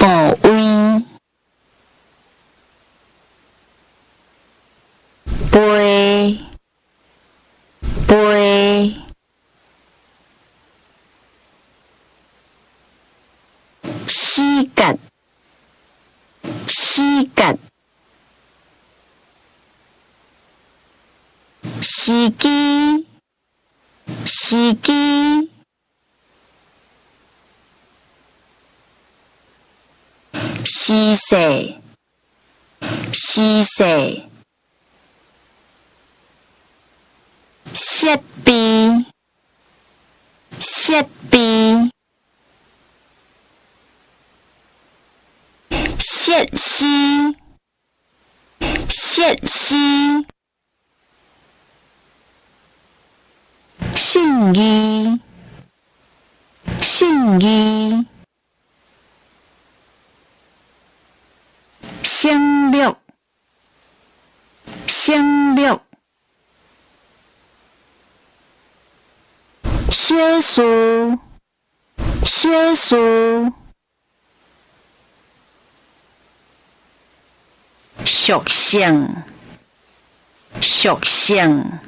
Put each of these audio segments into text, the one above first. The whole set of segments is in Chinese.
部位，背，背，死角，死角，司机，司机。施舍，施舍，设备，设备，设施，设施，信义，信义。省略，省略，小事，小事，属性，属性，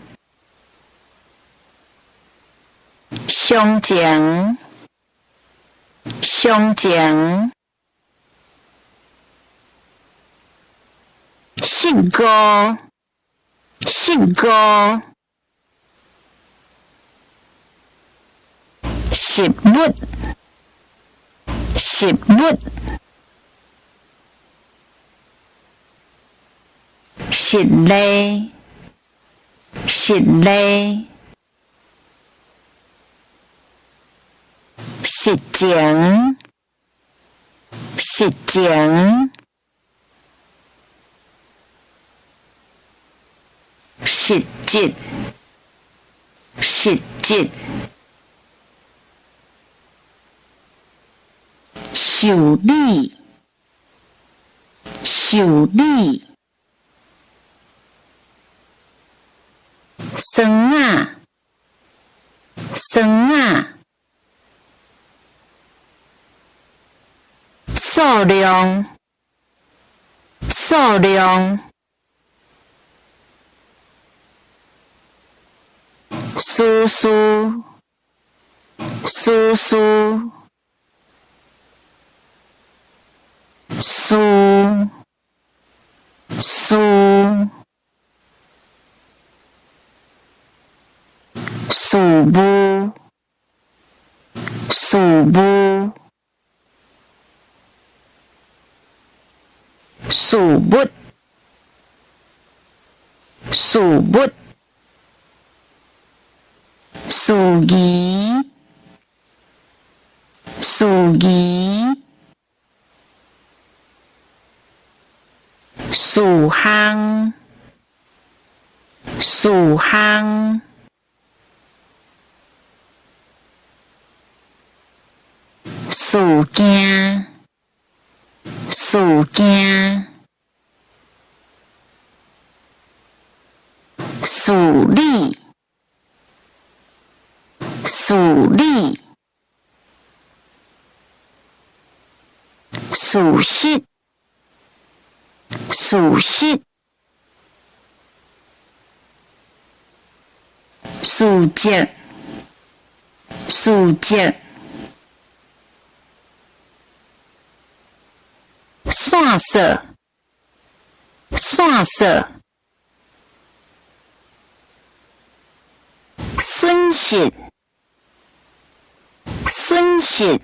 详情，详情。信歌，信歌，食物，食物，实例，实例，实情，实情。实质，实质，修理，修理，酸啊，酸啊，数量，数量。叔叔，叔叔，叔，叔，叔母，叔母，叔母，叔母。司仪，司仪，属项，属项，属件，属件，属理。属理，属实，属实，属实，属实，线索，线索，损失。损失，